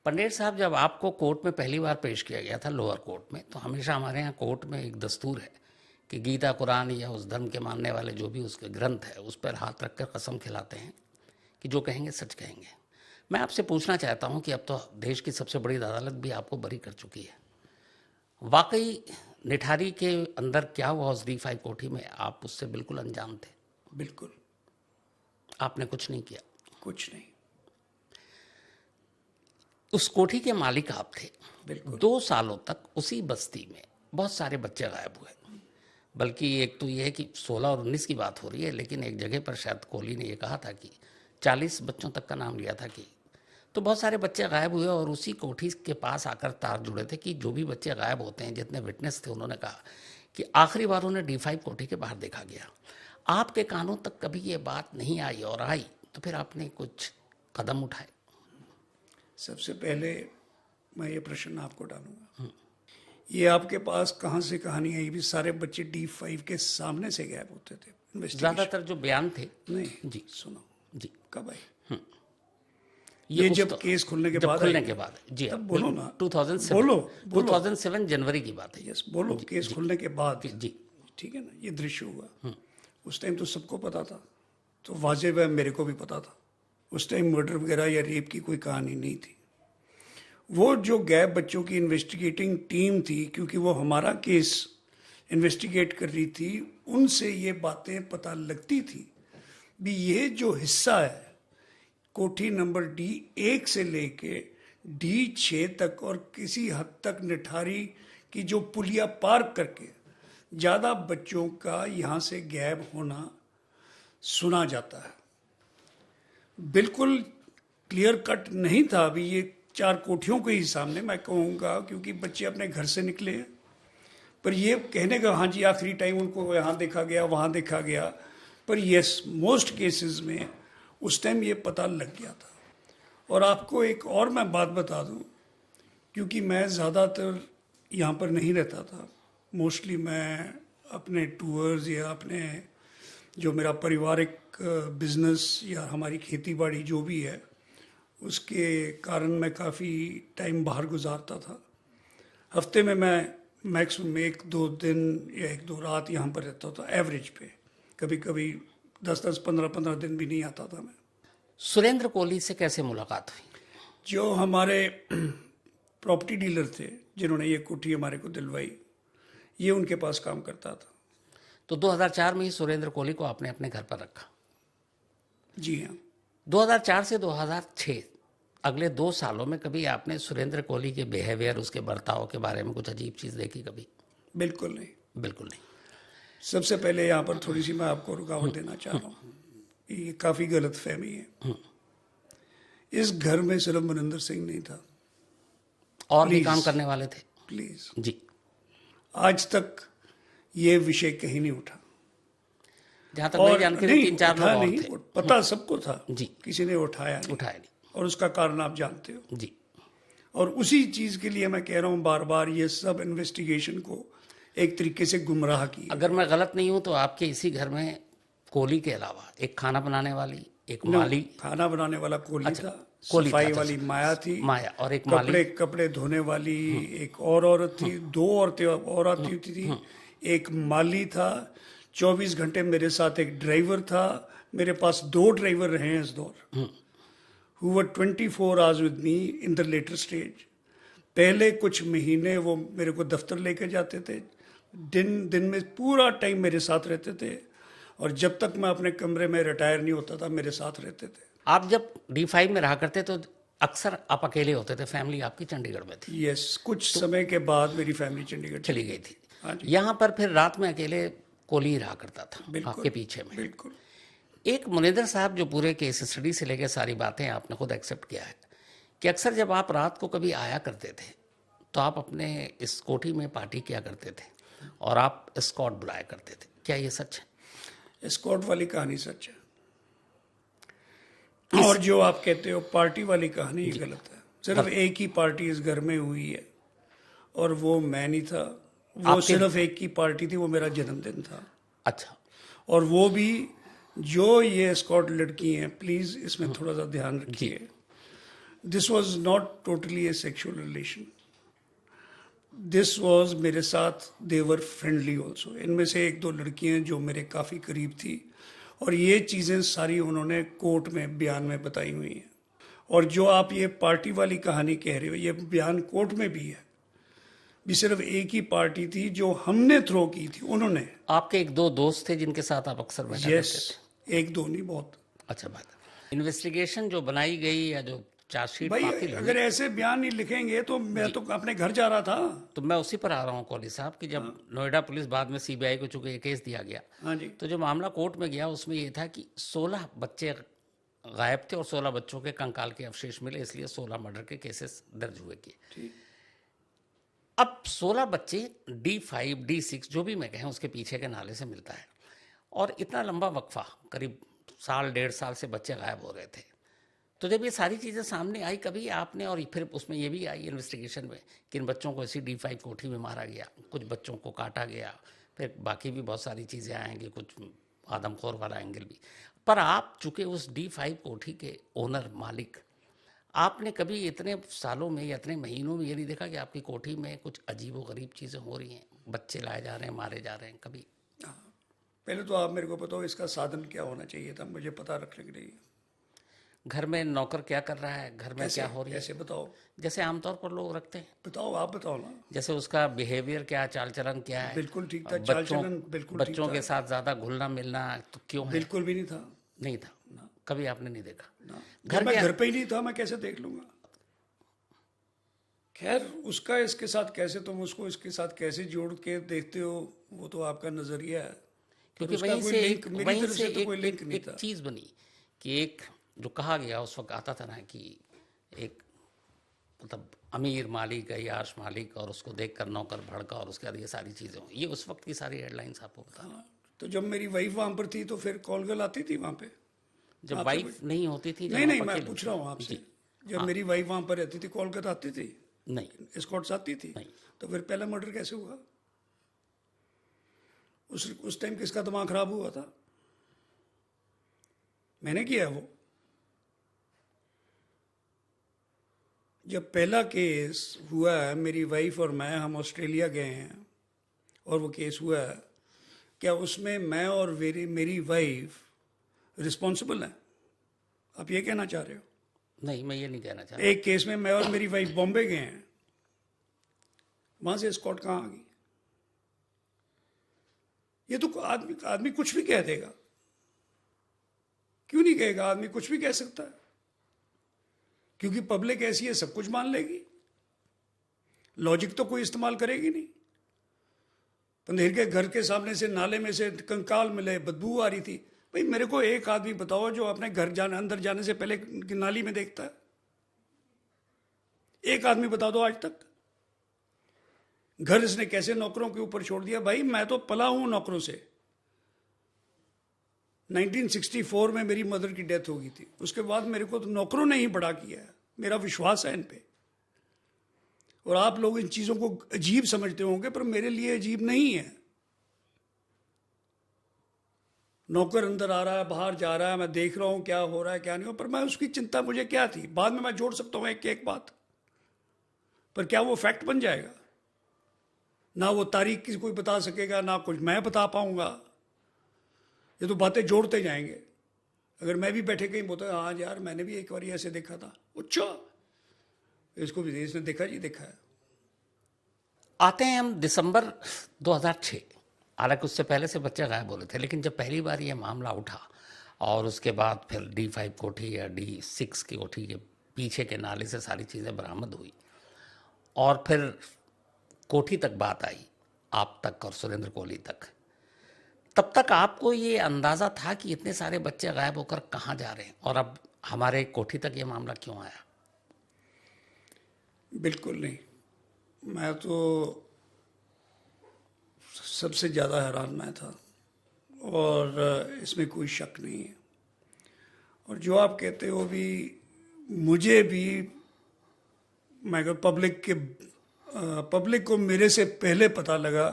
पंडित साहब, जब आपको कोर्ट में पहली बार पेश किया गया था लोअर कोर्ट में, तो हमेशा हमारे यहाँ कोर्ट में एक दस्तूर है कि गीता कुरान या उस धर्म के मानने वाले जो भी उसके ग्रंथ है उस पर हाथ रखकर कसम खिलाते हैं कि जो कहेंगे सच कहेंगे। मैं आपसे पूछना चाहता हूं कि अब तो देश की सबसे बड़ी अदालत भी आपको बरी कर चुकी है, वाकई निठारी के अंदर क्या हुआ उस D5 कोठी में? आप उससे बिल्कुल अनजान थे? बिल्कुल। आपने कुछ नहीं किया? कुछ नहीं। उस कोठी के मालिक आप थे। बिल्कुल। 2 सालों तक उसी बस्ती में बहुत सारे बच्चे गायब हुए, बल्कि एक तो ये है कि 16 और 19 की बात हो रही है, लेकिन एक जगह पर शायद कोहली ने ये कहा था कि 40 बच्चों तक का नाम लिया था कि, तो बहुत सारे बच्चे गायब हुए और उसी कोठी के पास आकर तार जुड़े थे कि जो भी बच्चे गायब होते हैं, जितने विटनेस थे उन्होंने कहा कि आखिरी बार उन्हें D5 कोठी के बाहर देखा गया। आपके कानों तक कभी ये बात नहीं आई, और आई तो फिर आपने कुछ कदम उठाए? सबसे पहले मैं ये प्रश्न आपको डालूंगा, ये आपके पास कहाँ से कहानी आई भी सारे बच्चे D5 के सामने से गायब होते थे? ज्यादातर जो बयान थे। नहीं जी सुनो जी। कब आई ये जब केस खुलने के बाद? खुलने के बाद जी। तब बोलो ना। 2007 बोलो 2007 जनवरी की बात है। यस बोलो। केस खुलने के बाद जी ठीक है ना, ये दृश्य हुआ। उस टाइम तो सबको पता था, तो वाजिब है मेरे को भी पता था। उस टाइम मर्डर वगैरह या रेप की कोई कहानी नहीं थी। वो जो गैप बच्चों की इन्वेस्टिगेटिंग टीम थी, क्योंकि वो हमारा केस इन्वेस्टिगेट कर रही थी, उनसे ये बातें पता लगती थी भी ये जो हिस्सा है कोठी नंबर D1 से लेके D6 तक और किसी हद तक निठारी की जो पुलिया पार करके ज़्यादा बच्चों का यहाँ से गैप होना सुना जाता है। बिल्कुल क्लियर कट नहीं था अभी ये 4 कोठियों के ही सामने, मैं कहूँगा, क्योंकि बच्चे अपने घर से निकले हैं। पर ये कहने का हाँ जी आखिरी टाइम उनको यहाँ देखा गया वहाँ देखा गया, पर यस मोस्ट केसेस में उस टाइम ये पता लग गया था। और आपको एक और मैं बात बता दूँ, क्योंकि मैं ज़्यादातर यहाँ पर नहीं रहता था, मोस्टली मैं अपने टूर्स या अपने जो मेरा पारिवारिक बिजनेस या हमारी खेती बाड़ी जो भी है उसके कारण मैं काफ़ी टाइम बाहर गुजारता था। हफ्ते में मैं मैक्सिमम 1-2 दिन या 1-2 रात यहाँ पर रहता था एवरेज पे, कभी कभी 10-10, 15-15 दिन भी नहीं आता था मैं। सुरेंद्र कोहली से कैसे मुलाकात हुई? जो हमारे प्रॉपर्टी डीलर थे जिन्होंने ये कोठी हमारे को दिलवाई, ये उनके पास काम करता था। तो 2004 में ही सुरेंद्र कोहली को आपने अपने घर पर रखा? जी हाँ। 2004 से 2006 अगले 2 सालों में कभी आपने सुरेंद्र कोहली के बिहेवियर, उसके बर्ताव के बारे में कुछ अजीब चीज़ देखी कभी? बिल्कुल नहीं। बिल्कुल नहीं। सबसे पहले यहाँ पर थोड़ी सी मैं आपको रुकावट देना चाह रहा हूँ, ये काफ़ी गलत फहमी है। इस घर में सिर्फ मनिंदर सिंह नहीं था, और भी काम करने वाले थे। प्लीज जी। आज तक ये विषय कहीं नहीं उठा। जहाँ तक मेरी जानकारी 3-4 लोग और थे। पता सबको था जी। किसी ने उठाया नहीं। और उसका कारण आप जानते हो जी। और उसी चीज के लिए मैं कह रहा हूँ बार बार, ये सब इन्वेस्टिगेशन को एक तरीके से गुमराह किया। अगर मैं गलत नहीं हूं तो आपके इसी घर में कोहली के अलावा एक खाना बनाने वाली, एक माली। खाना बनाने वाला कोहली था, कोहली सफाई वाली माया थी, माया, और एक माली, कपड़े धोने वाली एक और औरत थी, 2 औरतें और आती थी, एक माली था, 24 घंटे मेरे साथ एक ड्राइवर था। मेरे पास 2 ड्राइवर रहे हैं इस दौर, who were 24 hours with me in the later stage। पहले कुछ महीने वो मेरे को दफ्तर लेके जाते थे, दिन में पूरा टाइम मेरे साथ रहते थे, और जब तक मैं अपने कमरे में रिटायर नहीं होता था मेरे साथ रहते थे। आप जब D5 में रहा करते तो अक्सर आप अकेले होते थे, फैमिली आपकी चंडीगढ़ में थी? यस, कुछ समय के बाद मेरी फैमिली चंडीगढ़ चली गई थी। यहाँ पर फिर रात में अकेले कोहली ही रहा करता था आपके पीछे में। बिल्कुल। एक मुनिंदर साहब, जो पूरे केस स्टडी से लेकर सारी बातें आपने खुद एक्सेप्ट किया है कि अक्सर जब आप रात को कभी आया करते थे तो आप अपने इस कोठी में पार्टी किया करते थे और आप एस्कॉर्ट बुलाया करते थे, क्या ये सच है? एस्कॉर्ट वाली कहानी सच है, और जो आप कहते हो पार्टी वाली कहानी ये गलत है। सिर्फ एक ही पार्टी इस घर में हुई है और वो मैं नहीं था। वो सिर्फ एक ही पार्टी थी, वो मेरा जन्मदिन था। अच्छा। और वो भी जो ये एस्कॉर्ट लड़की हैं, प्लीज इसमें थोड़ा सा ध्यान रखिए, this was not totally A sexual relation, this was मेरे साथ देवर फ्रेंडली ऑल्सो। इनमें से एक दो लड़कियां जो मेरे काफ़ी करीब थी, और ये चीज़ें सारी उन्होंने कोर्ट में बयान में बताई हुई हैं। और जो आप ये पार्टी वाली कहानी कह रहे हो, ये बयान कोर्ट में भी है। भी सिर्फ एक ही पार्टी थी जो हमने थ्रो की थी, उन्होंने। आपके एक दो दोस्त थे जिनके साथ आप अक्सर बैठा यस, करते थे? एक दो नहीं, बहुत। अच्छा बात है। इन्वेस्टिगेशन जो बनाई गई या जो चार्जशीट भाई फाफिल हुई, अगर ऐसे बयान नहीं लिखेंगे तो मैं तो अपने घर जा रहा था। तो मैं उसी पर आ रहा हूँ कोहली साहब कि जब नोएडा पुलिस बाद में सीबीआई को चूंकि ये केस दिया गया, हाँ जी। तो जो मामला कोर्ट में गया उसमें ये था कि 16 बच्चे गायब थे और 16 बच्चों के कंकाल के अवशेष मिले, इसलिए 16 मर्डर के केसेस दर्ज हुए किए। ठीक। अब 16 बच्चे D5 D6 जो भी मैं कहें उसके पीछे के नाले से मिलता है, और इतना लंबा वक्फा, करीब साल 1.5 साल से बच्चे गायब हो रहे थे। तो जब ये सारी चीज़ें सामने आई, कभी आपने, और फिर उसमें ये भी आई इन्वेस्टिगेशन में कि इन बच्चों को इसी D5 कोठी में मारा गया, कुछ बच्चों को काटा गया, फिर बाकी भी बहुत सारी चीज़ें आएंगी, कुछ आदमखोर वाला एंगल भी। पर आप चूंकि उस D5 कोठी के ओनर, मालिक, आपने कभी इतने सालों में या इतने महीनों में ये नहीं देखा कि आपकी कोठी में कुछ अजीबोगरीब चीज़ें हो रही हैं, बच्चे लाए जा रहे हैं, मारे जा रहे हैं? कभी? पहले तो आप मेरे को बताओ इसका साधन क्या होना चाहिए था, मुझे पता रखने के लिए। घर में नौकर क्या कर रहा है, घर में क्या हो रही है, कैसे बताओ? जैसे आमतौर पर लोग रखते हैं। बताओ, आप बताओ ना। जैसे उसका बिहेवियर क्या, चाल चलन क्या है? बिल्कुल ठीक था, चाल बच्चों चलन बिल्कुल ठीक बच्चों था। के साथ ज्यादा घुलना मिलना तो क्यों है? बिल्कुल भी नहीं था। नहीं था, कभी आपने नहीं देखा? ना। घर मैं के घर पे ही नहीं था, मैं कैसे देख लूंगा? खैर, उसका इसके साथ कैसे, तुम उसको इसके साथ कैसे जोड़ के देखते हो, वो तो आपका नजरिया है। क्योंकि उसका वहीं कोई से लिंक एक मेरी वहीं तरफ से से तो एक, कोई लिंक एक, नहीं एक था। चीज बनी कि एक जो कहा गया उस वक्त आता था ना कि एक मतलब अमीर मालिक, अय्याश मालिक, और उसको देखकर नौकर भड़का, और उसके बाद ये सारी चीजें हुई। ये उस वक्त की सारी हेडलाइंस आपको बता। हाँ, तो जब मेरी वाइफ वहां पर थी तो फिर कॉल गर्ल आती थी वहां पे। जब वाइफ नहीं होती थी, जब नहीं नहीं, आप मैं अकेले पूछ थे। रहा हूँ आपसे। जी। जब मेरी वाइफ वहां पर रहती थी, कॉल गर्ल आती थी, नहीं, एस्कॉर्ट्स आती थी, नहीं। तो फिर पहला मर्डर कैसे हुआ? उस टाइम किसका दिमाग खराब हुआ था? मैंने किया वो। जब पहला केस हुआ है, मेरी वाइफ और मैं, हम ऑस्ट्रेलिया गए हैं और वो केस हुआ है, क्या उसमें मैं और मेरी वाइफ रिस्पॉन्सिबल है? आप ये कहना चाह रहे हो? नहीं, मैं ये नहीं कहना चाह एक केस में मैं और मेरी वाइफ बॉम्बे गए हैं, वहां से एस्कॉर्ट कहां आ गई? ये तो आदमी कुछ भी कह देगा। क्यों नहीं कहेगा? आदमी कुछ भी कह सकता है, क्योंकि पब्लिक ऐसी है, सब कुछ मान लेगी। लॉजिक तो कोई इस्तेमाल करेगी नहीं। पंधेर के घर के सामने से नाले में से कंकाल मिले, बदबू आ रही थी। भाई मेरे को एक आदमी बताओ जो अपने घर जाने, अंदर जाने से पहले नाली में देखता है। एक आदमी बता दो आज तक। घर इसने कैसे नौकरों के ऊपर छोड़ दिया? भाई मैं तो पला हूं नौकरों से। 1964 में मेरी मदर की डेथ हो गई थी, उसके बाद मेरे को तो नौकरों ने ही बड़ा किया है। मेरा विश्वास है इन पे। और आप लोग इन चीजों को अजीब समझते होंगे, पर मेरे लिए अजीब नहीं है। नौकर अंदर आ रहा है, बाहर जा रहा है, मैं देख रहा हूं क्या हो रहा है क्या नहीं हो, पर मैं उसकी चिंता मुझे क्या थी? बाद में मैं जोड़ सकता हूं एक बात, पर क्या वो फैक्ट बन जाएगा? ना वो तारीख किसी कोई बता सकेगा, ना कुछ मैं बता पाऊंगा। ये तो बातें जोड़ते जाएंगे। अगर मैं भी बैठे कहीं बोलता, हाँ यार मैंने भी एक बार ऐसे देखा था, अच्छा इसको भी इसने देखा जी, देखा है। आते हैं हम दिसंबर 2006। हालांकि उससे पहले से बच्चे गायब हो रहे थे, लेकिन जब पहली बार ये मामला उठा और उसके बाद फिर D5 कोठी या D6 की कोठी के पीछे के नाले से सारी चीज़ें बरामद हुई, और फिर कोठी तक बात आई, आप तक और सुरेंद्र कोहली तक, तब तक आपको ये अंदाज़ा था कि इतने सारे बच्चे गायब होकर कहाँ जा रहे हैं, और अब हमारे कोठी तक ये मामला क्यों आया? बिल्कुल नहीं। मैं तो सबसे ज़्यादा हैरान मैं था, और इसमें कोई शक नहीं है। और जो आप कहते हो भी, मुझे भी, मैं पब्लिक को मेरे से पहले पता लगा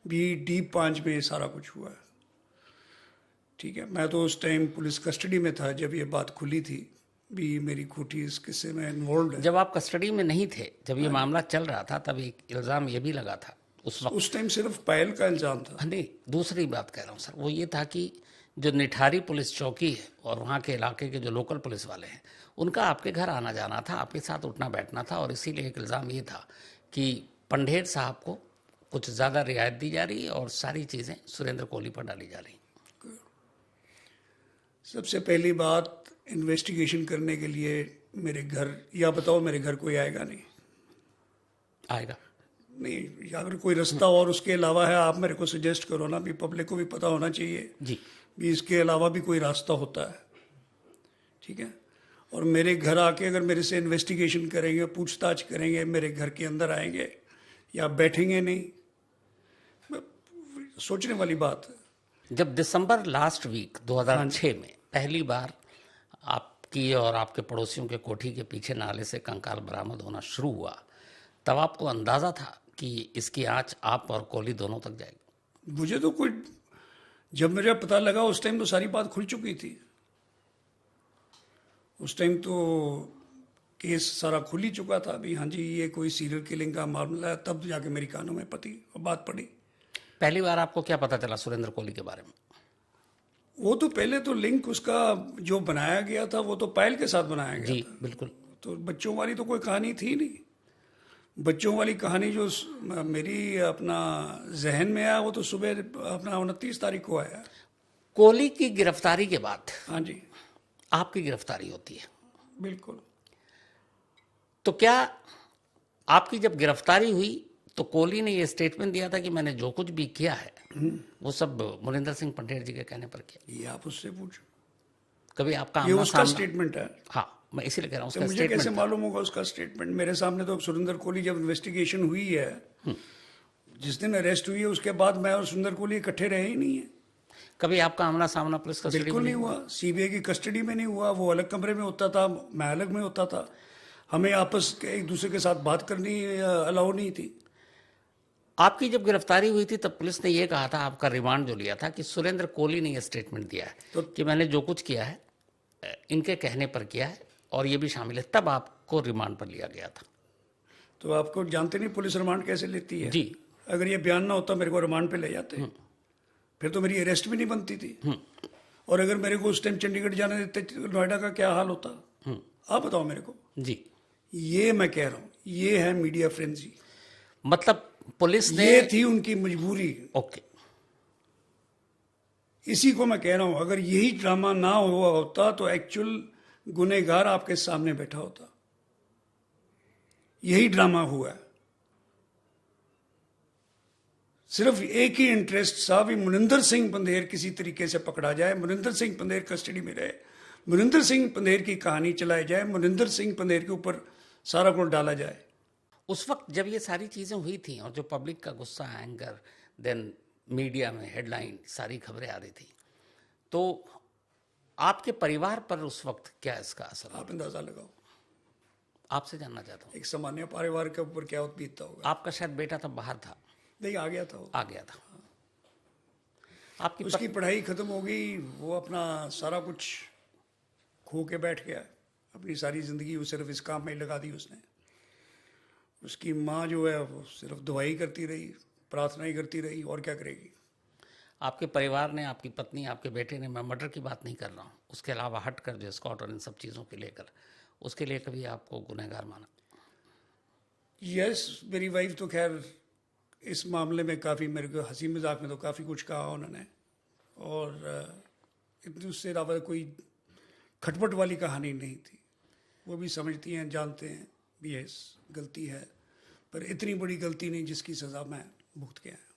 भी D5 में ये सारा कुछ हुआ है। ठीक है, मैं तो उस टाइम पुलिस कस्टडी में था जब ये बात खुली थी। भी मेरी खोटी इस किस्से में इन्वॉल्व है। जब आप कस्टडी में नहीं थे, जब ये मामला चल रहा था, तब एक इल्ज़ाम ये भी लगा था उस वक्त। उस टाइम सिर्फ पायल का इल्जाम था। नहीं, दूसरी बात कह रहा हूँ सर, वो ये था कि जो निठारी पुलिस चौकी है और वहाँ के इलाके के जो लोकल पुलिस वाले हैं, उनका आपके घर आना जाना था, आपके साथ उठना बैठना था, और इसीलिए एक इल्ज़ाम ये था कि पंढेर साहब को कुछ ज़्यादा रियायत दी जा रही है और सारी चीज़ें सुरेंद्र कोहली पर डाली जा रही। सबसे पहली बात, इन्वेस्टिगेशन करने के लिए मेरे घर, या बताओ मेरे घर कोई आएगा नहीं? आएगा नहीं, या अगर कोई रास्ता और उसके अलावा है, आप मेरे को सजेस्ट करो ना, भी पब्लिक को भी पता होना चाहिए जी, भी इसके अलावा भी कोई रास्ता होता है। ठीक है, और मेरे घर आके अगर मेरे से इन्वेस्टिगेशन करेंगे, पूछताछ करेंगे, मेरे घर के अंदर आएंगे या बैठेंगे नहीं, सोचने वाली बात है। जब दिसंबर लास्ट वीक 2006 में पहली बार आपकी और आपके पड़ोसियों के कोठी के पीछे नाले से कंकाल बरामद होना शुरू हुआ, तब आपको अंदाजा था कि इसकी आंच आप और कोहली दोनों तक जाएगी? मुझे तो कोई, जब मुझे पता लगा उस टाइम तो सारी बात खुल चुकी थी। उस टाइम तो केस सारा खुल ही चुका था भी, हाँ जी ये कोई सीरियल किलिंग का मामला है। तब जाके मेरी कानों में पती और बात पड़ी। पहली बार आपको क्या पता चला सुरेंद्र कोहली के बारे में? वो तो पहले तो लिंक उसका जो बनाया गया था वो तो पायल के साथ बनाया गया जी था। बिल्कुल। तो बच्चों वाली तो कोई कहानी थी नहीं। बच्चों वाली कहानी जो मेरी अपना जहन में आया वो तो सुबह अपना 29 तारीख को आया। कोहली की गिरफ्तारी के बाद हाँ जी आपकी गिरफ्तारी होती है, बिल्कुल। तो क्या आपकी जब गिरफ्तारी हुई तो कोहली ने ये स्टेटमेंट दिया था कि मैंने जो कुछ भी किया है वो सब मुनिंदर सिंह पंढेर जी के कहने पर किया? ये आप उससे पूछो, कभी आपका ये आमना उसका सामना? स्टेटमेंट है। हाँ, मैं इसीलिए कह रहा हूँ तो उसका मुझे कैसे स्टेटमेंट। मालूम होगा उसका स्टेटमेंट? मेरे सामने तो सुरेंद्र कोहली जब इन्वेस्टिगेशन हुई है, जिस दिन अरेस्ट हुई है उसके बाद मैं और सुरेंद्र कोहली इकट्ठे रहे ही नहीं है। कभी आपका आमना सामना पुलिस कस्टडी में बिल्कुल नहीं हुआ। सीबीआई की कस्टडी में नहीं हुआ। वो अलग कमरे में होता था, मैं अलग में होता था। हमें आपस के एक दूसरे के साथ बात करनी अलाउ नहीं थी। आपकी जब गिरफ्तारी हुई थी तब पुलिस ने यह कहा था, आपका रिमांड जो लिया था, कि सुरेंद्र कोहली ने यह स्टेटमेंट दिया है कि मैंने जो कुछ किया है इनके कहने पर किया है और ये भी शामिल है। तब आपको रिमांड पर लिया गया था। तो आपको जानते नहीं पुलिस रिमांड कैसे लेती है? जी। अगर ये बयान ना होता मेरे को रिमांड पे ले जाते, फिर तो मेरी अरेस्ट भी नहीं बनती थी। और अगर मेरे को उस टाइम चंडीगढ़ जाने देते, नोएडा का क्या हाल होता? आप बताओ मेरे को। जी, ये मैं कह रहा हूँ, ये है मीडिया फ्रेंजी। मतलब पुलिस ने, ये थी उनकी मजबूरी। ओके, इसी को मैं कह रहा हूं, अगर यही ड्रामा ना हुआ होता तो एक्चुअल गुनहगार आपके सामने बैठा होता। यही ड्रामा हुआ है। सिर्फ एक ही इंटरेस्ट था भी मुनिंदर सिंह पंधेर किसी तरीके से पकड़ा जाए, मुनिंदर सिंह पंधेर कस्टडी में रहे, मुनिंदर सिंह पंधेर की कहानी चलाई जाए, मुनिंदर सिंह पंधेर के ऊपर सारा कुछ डाला जाए। उस वक्त जब ये सारी चीजें हुई थी और जो पब्लिक का गुस्सा, एंगर, देन मीडिया में हेडलाइन, सारी खबरें आ रही थी, तो आपके परिवार पर उस वक्त क्या इसका असर? आप अंदाजा लगाओ। आपसे जानना चाहता हूँ। एक सामान्य परिवार के ऊपर क्या बीतता होगा। आपका शायद बेटा तब बाहर था, नहीं आ गया था वो। आ गया था। आपकी उसकी पढ़ाई खत्म हो गई, वो अपना सारा कुछ खो के बैठ गया। अपनी सारी जिंदगी वो सिर्फ इस काम में ही लगा दी उसने। उसकी माँ जो है वो सिर्फ दुआई करती रही, प्रार्थना ही करती रही, और क्या करेगी। आपके परिवार ने, आपकी पत्नी, आपके बेटे ने, मैं मर्डर की बात नहीं कर रहा हूँ, उसके अलावा हट कर जो स्कॉट और इन सब चीज़ों के लेकर, उसके लिए कभी आपको गुनहगार माना? यस, मेरी वाइफ तो खैर इस मामले में काफ़ी, मेरे को हंसी मजाक में तो काफ़ी कुछ कहा उन्होंने, और इतनी उससे अलावा कोई खटपट वाली कहानी नहीं थी। वो भी समझती हैं, जानते हैं भी यस गलती है, पर इतनी बड़ी गलती नहीं जिसकी सज़ा मैं भुगत के आया।